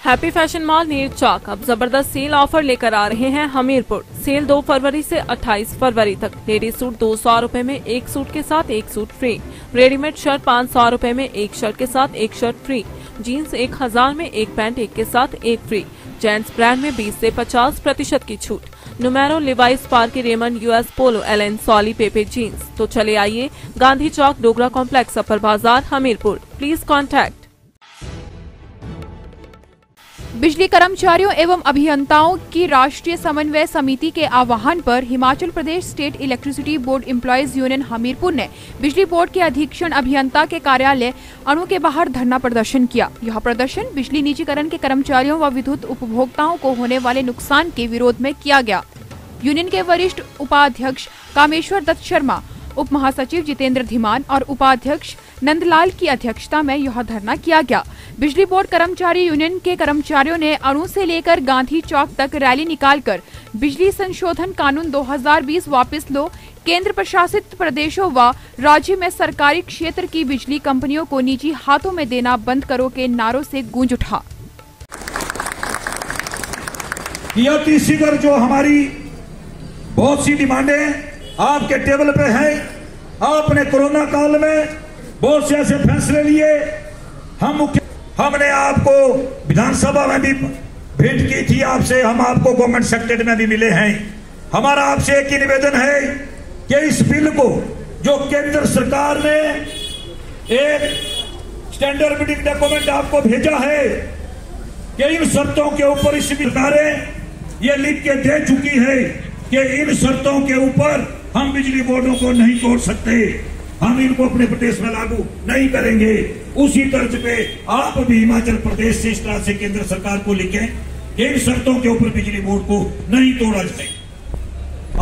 Happy fashion mall नीर चौक अब जबरदस्त सेल ऑफर लेकर आ रहे हैं हमीरपुर। सेल 2 फरवरी से 28 फरवरी तक। लेडीज सूट 200 रुपए में एक सूट के साथ एक सूट फ्री। रेडीमेड शर्ट 500 रुपए में एक शर्ट के साथ एक शर्ट फ्री। जीन्स 1000 में एक पैंट एक के साथ एक फ्री। जेंट्स ब्रांड में 20 से 50% की छूट। Numero, Levi's, Sparky, Raymond, US Polo, Allen, Solly, Pepe Jeans. तो चले आइए Gandhi Chowk, Dogra Complex, Upper Bazar, Hamirpur. Please contact. बिजली कर्मचारियों एवं अभियंताओं की राष्ट्रीय समन्वय समिति के आह्वान पर Himachal Pradesh State Electricity Board Employees Union Hamirpur ने बिजली बोर्ड के अधीक्षण अभियंता के कार्यालय अणु के बाहर धरना प्रदर्शन किया। यह प्रदर्शन बिजली निजीकरण के कर्मचारियों व विद्युत उपभोक्ताओं को होने वाले नुकसान के विरोध में किया गया। यूनियन के वरिष्ठ उपाध्यक्ष कामेश्वर दत्त शर्मा, उप महासचिव जितेंद्र धीमान और उपाध्यक्ष नंदलाल की अध्यक्षता में यह धरना किया गया। बिजली बोर्ड कर्मचारी यूनियन के कर्मचारियों ने अणु से लेकर गांधी चौक तक रैली निकालकर बिजली संशोधन कानून 2020 वापस लो, केंद्र प्रशासित प्रदेशों व राज्य में सरकारी क्षेत्र की बिजली कंपनियों को निजी हाथों में देना बंद करो के नारों से गूंज उठा। जो हमारी बहुत सी डिमांडें आपके टेबल पे हैं, आपने कोरोना काल में बहुत से ऐसे फैसले लिए। हमने आपको विधानसभा में भी भेंट की थी आपसे, हम आपको गवर्नमेंट सेक्रेटरी में भी मिले हैं। हमारा आपसे एक ही निवेदन है कि इस बिल को जो केंद्र सरकार ने एक स्टैंडर्ड मीटिंग डॉक्यूमेंट आपको भेजा है कि इन शर्तों के ऊपर इस सरकारें ये लिख के दे चुकी है कि इन शर्तों के ऊपर हम बिजली बोर्डों को नहीं तोड़ सकते, हम इनको अपने प्रदेश में लागू नहीं करेंगे। उसी तर्ज पे आप भी हिमाचल प्रदेश से इस तरह से केंद्र सरकार को लिखें कि इन शर्तों के ऊपर बिजली बोर्ड को नहीं तोड़ा जाए।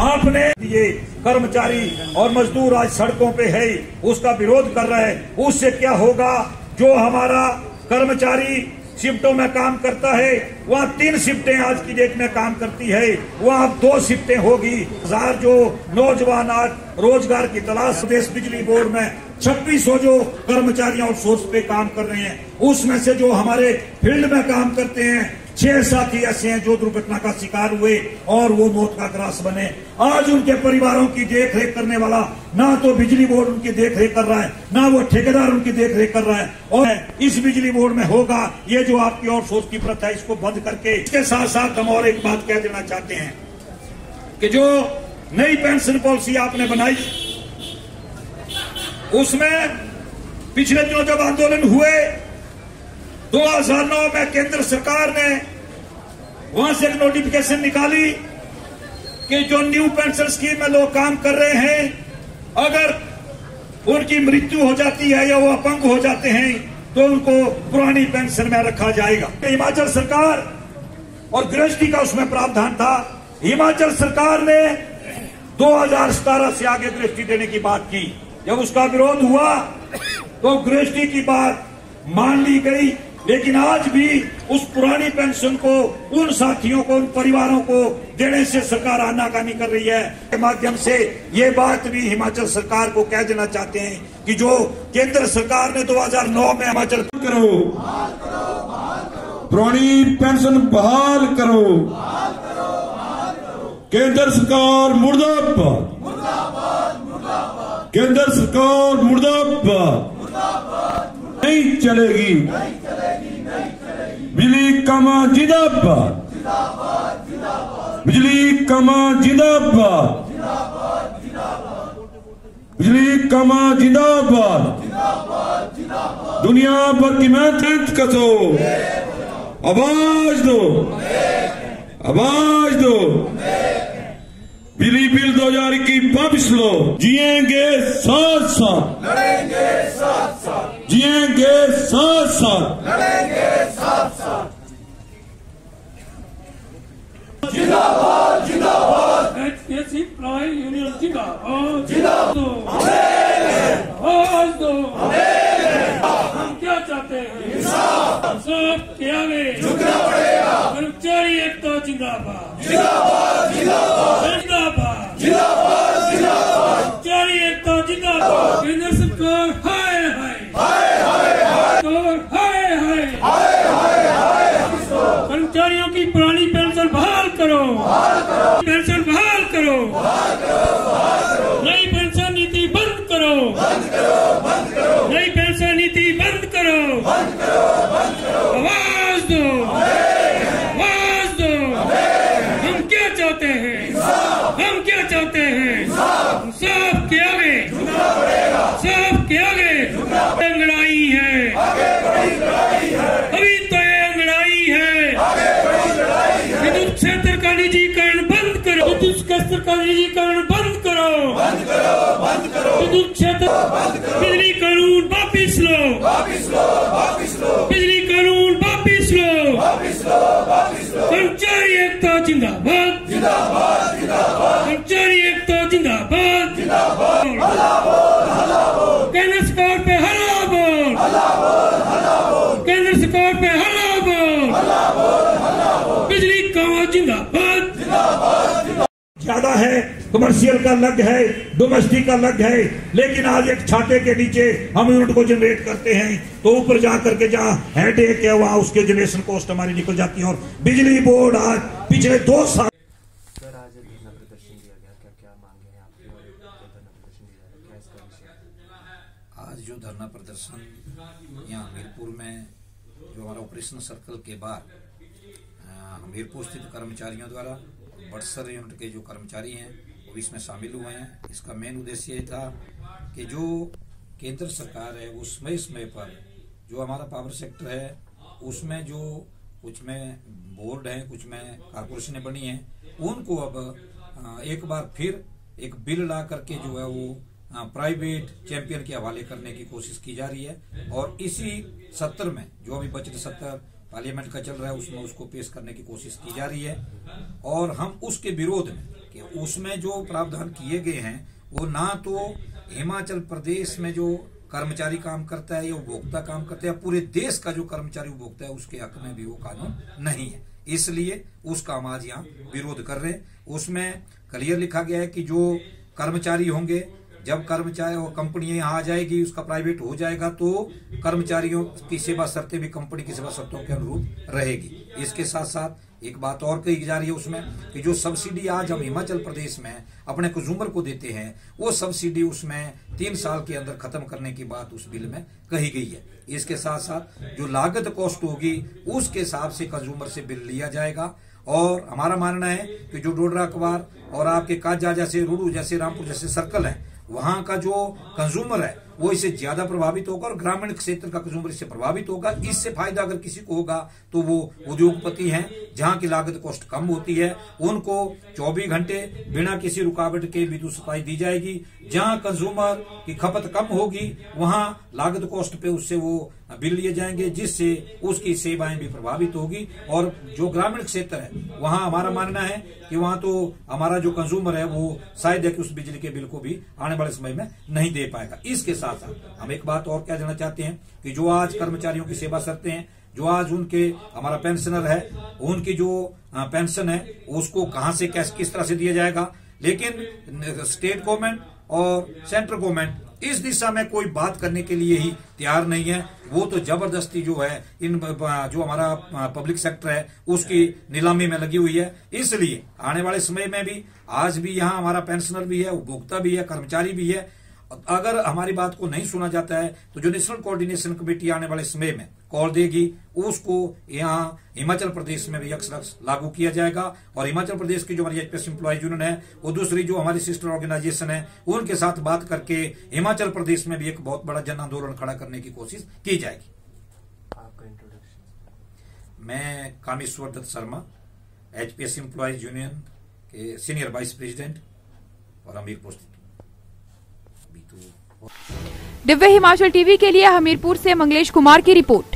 आपने ये कर्मचारी और मजदूर आज सड़कों पे है, उसका विरोध कर रहा है। उससे क्या होगा? जो हमारा कर्मचारी शिफ्टों में काम करता है, वहाँ 3 शिफ्टें आज की डेट में काम करती है, वहाँ अब 2 शिफ्टें होगी। हजार जो नौजवान आज रोजगार की तलाश, देश बिजली बोर्ड में 2600 जो कर्मचारी आउटसोर्स पे काम कर रहे हैं, उसमें से जो हमारे फील्ड में काम करते हैं 6 साथी ऐसे हैं जो दुर्घटना का शिकार हुए और वो मौत का ग्रास बने। आज उनके परिवारों की देखरेख करने वाला ना तो बिजली बोर्ड उनकी देखरेख कर रहा है, ना वो ठेकेदार उनकी देखरेख कर रहा है। और इस बिजली बोर्ड में होगा ये जो आपकी आउटसोर्स की प्रथा है, इसको बंद करके। इसके साथ साथ हम और एक बात कह देना चाहते हैं कि जो नई पेंशन पॉलिसी आपने बनाई, उसमें पिछले दिनों जब आंदोलन हुए 2009 में केंद्र सरकार ने वहां से एक नोटिफिकेशन निकाली कि जो न्यू पेंशन स्कीम में लोग काम कर रहे हैं, अगर उनकी मृत्यु हो जाती है या वो अपंग हो जाते हैं तो उनको पुरानी पेंशन में रखा जाएगा। हिमाचल सरकार और गृहस्थी का उसमें प्रावधान था। हिमाचल सरकार ने 2017 से आगे गृहस्थी देने की बात की। जब उसका विरोध हुआ तो गृहस्थी की बात मान ली गई, लेकिन आज भी उस पुरानी पेंशन को उन साथियों को, उन परिवारों को देने से सरकार आनाकानी कर रही है। के माध्यम से ये बात भी हिमाचल सरकार को कह देना चाहते हैं कि जो केंद्र सरकार ने 2009 में हिमाचल करो, पुरानी पेंशन बहाल करो, केंद्र सरकार मुर्दाबाद, केंद्र सरकार मुर्दाबाद। नहीं चलेगी, बिजली कमा जिंदाबाद, बिजली कमा जिंदाबाद, बिजली कमा जिंदाबाद। दुनिया भर की मेहनत कसो, आवाज दो, आवाज दो। बिजली बिल 2021 वापस लो। जिएंगे साथ साथ, लड़ेंगे साथ साथ, जिएंगे साथ साथ, लड़ेंगे साथ साथ। जिंदाबाद जिंदाबाद, एचपीएससी एम्प्लॉय यूनियन जिंदाबाद, जिंदाबाद। आवाज दो, हम क्या चाहते हैं? इंसाफ, इंसाफ के आगे झुकना पड़ेगा। कर्मचारी एकता जिंदाबाद, जिंदाबाद जिंदाबाद, जिंदाबाद, जिंदाबाद जिंदाबाद। कर्मचारी एकता जिंदाबाद। केंद्र सरकार हाय हाय, हाय हाय हाय, हाय हाय, हाय हाय हाय। कर्मचारियों की पुरानी पेंशन बहाल करो, पेंशन बहाल करो, नई पेंशन नीति बंद करो, नई पेंशन नीति बंद करो, आवाज दो, आवाज दो। हम क्या चाहते हैं, हम क्या चाहते हैं, साफ के आगे, साफ के आगे अंगड़ाई है, अभी तो ये अंगड़ाई है। विद्युत क्षेत्र का निजीकरण बंद करो, विद्युत क्षेत्र का निजीकरण बंद करो, विद्युत क्षेत्र, बिजली कानून वापिस लो, बिजली कानून वापिस लो, कर्मचारी एकता जिंदाबाद, कर्मचारी एकता जिंदाबाद, केंद्र सरकार पे हल्ला बोल, केंद्र सरकार पे हल्ला बोल, बिजली कानून जिंदाबाद। ज्यादा है, कमर्शियल का अलग है, डोमेस्टिक का अलग है, लेकिन आज एक छाते के नीचे हम यूनिट को जनरेट करते हैं तो ऊपर जा करके जहाँ हेडेक है वहाँ उसके जनरेशन कॉस्ट हमारी निकल जाती है। और बिजली बोर्ड आज पिछले 2 साल आज धरना प्रदर्शन दिया गया, क्या क्या मांगे हैं आपकी और धरना प्रदर्शन दिया गया, क्या इसका विषय? आज जो धरना प्रदर्शन यहाँ हमीरपुर में जो हमारा ऑपरेशन सर्कल के बाद हमीरपुर स्थित कर्मचारियों द्वारा बड़सर यूनिट के जो कर्मचारी हैं वो इसमें शामिल हुए हैं। इसका मेन उद्देश्य ये था कि जो केंद्र सरकार है वो समय समय पर जो हमारा पावर सेक्टर है उसमें जो कुछ में बोर्ड है, कुछ में कारपोरेशनें बनी हैं, उनको अब एक बार फिर एक बिल ला करके जो है वो प्राइवेट चैंपियन के हवाले करने की कोशिश की जा रही है। और इसी सत्र में जो अभी बजट सत्र पार्लियामेंट का चल रहा है उसमें उसको पेश करने की कोशिश की जा रही है। और हम उसके विरोध में कि उसमें जो प्रावधान किए गए हैं वो ना तो हिमाचल प्रदेश में जो कर्मचारी काम करता है या उपभोक्ता काम करता है, पूरे देश का जो कर्मचारी उपभोक्ता है उसके हक में भी वो कानून नहीं है, इसलिए उसका हम आज यहाँ विरोध कर रहे हैं। उसमें क्लियर लिखा गया है कि जो कर्मचारी होंगे, जब कर्मचारी और कंपनी यहाँ आ जाएगी, उसका प्राइवेट हो जाएगा तो कर्मचारियों की सेवा शर्तें भी कंपनी की सेवा शर्तों के अनुरूप रहेगी। इसके साथ साथ एक बात और कही जा रही है उसमें कि जो सब्सिडी आज हम हिमाचल प्रदेश में अपने कंज्यूमर को देते हैं वो सब्सिडी उसमें 3 साल के अंदर खत्म करने की बात उस बिल में कही गई है। इसके साथ साथ जो लागत कॉस्ट होगी उसके हिसाब से कंज्यूमर से बिल लिया जाएगा। और हमारा मानना है कि जो डोडरा कवार और आपके काजा जैसे, रुडू जैसे, रामपुर जैसे सर्कल है, वहां का जो कंज्यूमर है वो इससे ज्यादा प्रभावित होगा और ग्रामीण क्षेत्र का कंज्यूमर इससे प्रभावित होगा। इससे फायदा अगर किसी को होगा तो वो उद्योगपति हैं, जहां की लागत कॉस्ट कम होती है, उनको 24 घंटे बिना किसी रुकावट के विद्युत सप्लाई दी जाएगी। जहां कंज्यूमर की खपत कम होगी वहां लागत कॉस्ट पे उससे वो बिल लिए जाएंगे, जिससे उसकी सेवाएं भी प्रभावित होगी। और जो ग्रामीण क्षेत्र है वहां हमारा मानना है कि वहां तो हमारा जो कंज्यूमर है वो शायद है कि उस बिजली के बिल को भी आने वाले समय में नहीं दे पाएगा। इसके साथ साथ हम एक बात और क्या जानना चाहते हैं कि जो आज कर्मचारियों की सेवा शर्तें हैं, जो आज उनके हमारा पेंशनर है उनकी जो पेंशन है उसको कहां से किस तरह से दिया जाएगा, लेकिन स्टेट गवर्नमेंट और सेंट्रल गवर्नमेंट इस दिशा में कोई बात करने के लिए ही तैयार नहीं है। वो तो जबरदस्ती जो है इन जो हमारा पब्लिक सेक्टर है उसकी नीलामी में लगी हुई है। इसलिए आने वाले समय में भी आज भी यहाँ हमारा पेंशनर भी है, उपभोक्ता भी है, कर्मचारी भी है। अगर हमारी बात को नहीं सुना जाता है तो जो नेशनल कोऑर्डिनेशन कमेटी आने वाले समय में कॉल देगी उसको यहाँ हिमाचल प्रदेश में भी अक्सर लागू किया जाएगा। और हिमाचल प्रदेश की जो हमारी एचपीएस एम्प्लॉयज यूनियन है वो दूसरी जो हमारी सिस्टर ऑर्गेनाइजेशन है उनके साथ बात करके हिमाचल प्रदेश में भी एक बहुत बड़ा जन आंदोलन खड़ा करने की कोशिश की जाएगी। आपका इंट्रोडक्शन? मैं Kameshwar Dutt Sharma, HPS employees union के सीनियर वाइस प्रेसिडेंट और हमीरपुर स्थित। दिव्य हिमाचल टीवी के लिए हमीरपुर से मंगलेश कुमार की रिपोर्ट।